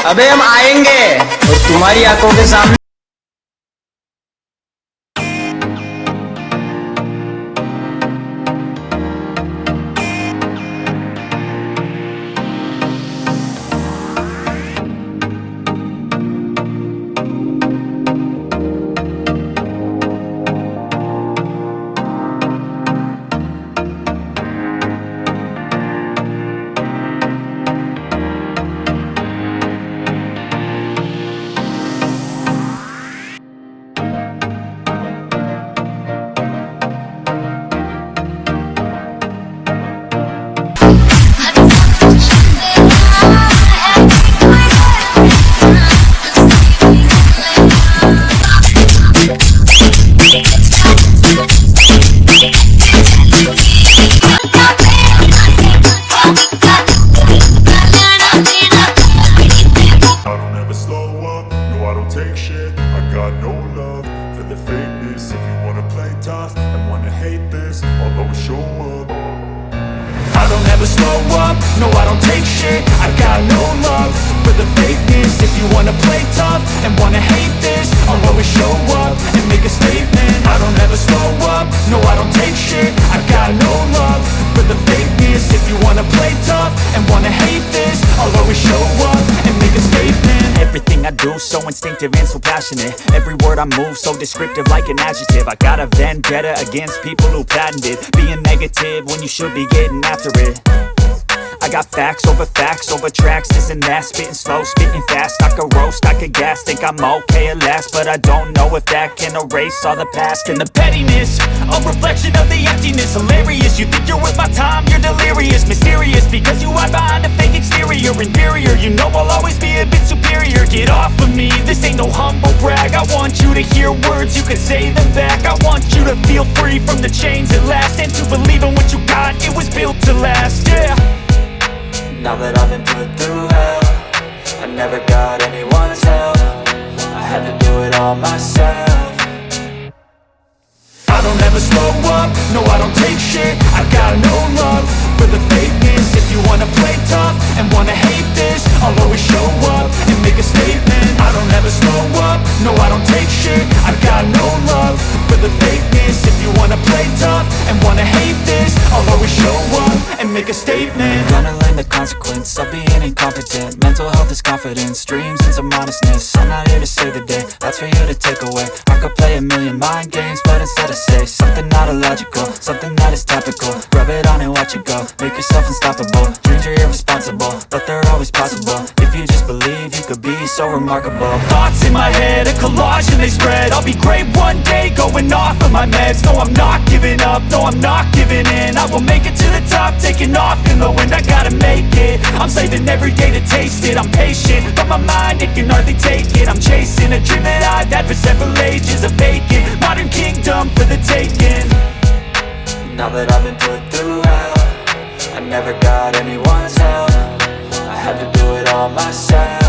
अबे हम आएंगे और तुम्हारी आंखों के सामने take shit. I got no love for the fakeness. If you wanna play tough and wanna hate this, I'll always show up. I don't ever slow up, no I don't take shit. I got no love for the fakeness. If you wanna play tough and wanna hate this, I'll always show up and make a statement. I don't ever slow up, no I don't take shit. I got no love for the fakeness. If you wanna play tough and wanna hate this, I'll always show up and make a statement. Everything I do so instinctive and so passionate. Every word I move so descriptive like an adjective. I got a vendetta against people who patented being negative when you should be getting after it. I got facts over tracks, this and that. Spitting slow, spitting fast. I could roast, I could gas. Think I'm okay at last, but I don't know if that can erase all the past. And the pettiness, a reflection of the emptiness. Hilarious, you think you're worth my time, you're delirious. Mysterious, because you hide behind a fake exterior. Inferior, you know I'll always be a bit superior. Get off of me, this ain't no humble brag. I want you to hear words, you can say them back. I want you to feel free from the chains at last, and to believe in what you got, it was built to last, yeah. Now that I've been put through hell, I never got anyone's help. I had to do it all myself. I don't ever slow up, no I don't take shit. I got no love for the fakeness. If you wanna play tough and wanna hate this, I'll always show up and make a statement. I don't ever slow up, no I don't take shit. I got no love for the fakeness. If you wanna play tough and wanna hate this, I'll always show up and make a statement. Gonna learn the consequence of being incompetent. Mental health is confidence, dreams and some honestness. I'm not here to save the day, that's for you to take away. I could play a million mind games, but instead I say something not illogical, something that is topical. Rub it on and watch it go, make yourself unstoppable. Dreams are irresponsible, but they're always possible. If you just believe, you could be so remarkable. Thoughts in my head, a collage and they spread. I'll be great one day, going off of my meds. No, I'm not giving up, no, I'm not giving in. I will make it to the top, taking off in the wind. I gotta make it, I'm saving every day to taste it. I'm patient, but my mind, it can hardly take it. I'm chasing a dream that I've had for several ages. A vacant, modern kingdom for the taking. Now that I've been put through hell, I never got anyone's help. I had to do it all myself.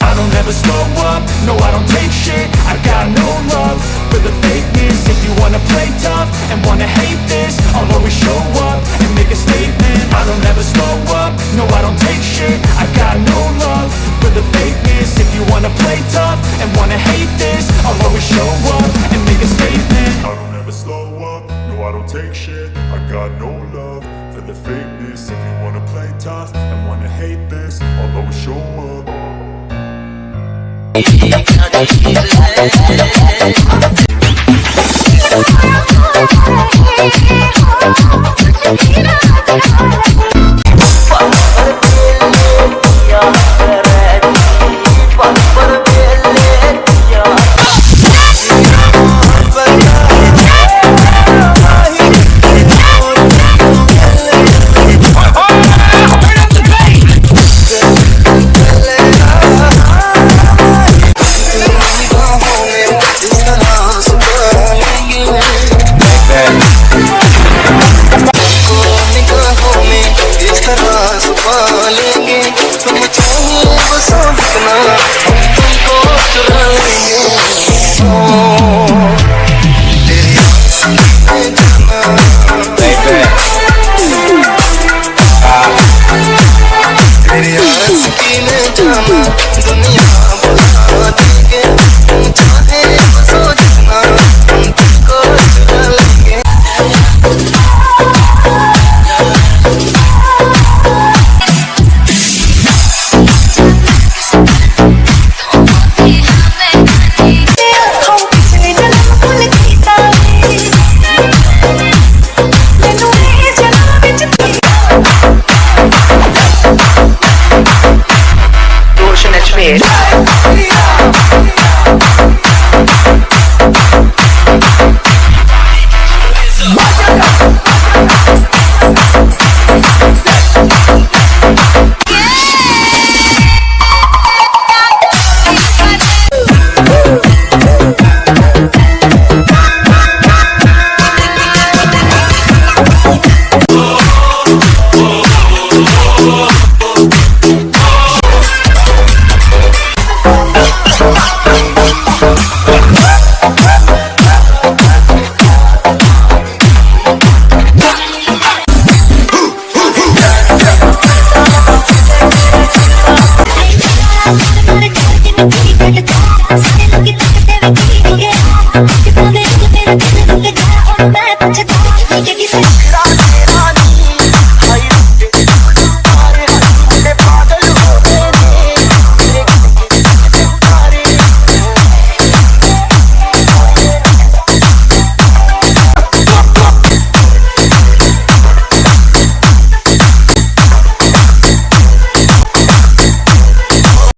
I don't ever slow up, no I don't take shit. I got no love for the fakeness. If you wanna play tough and wanna hate this, I'll always show up and make a statement. I don't ever slow up, no I don't take shit. I got no love for the fakeness. If you wanna play tough and wanna hate this, I'll always show up and make a statement. I don't ever slow up, no I don't take shit. I got no love for the fakeness. If you wanna play tough and wanna hate this, I'll always show up. Limit. Get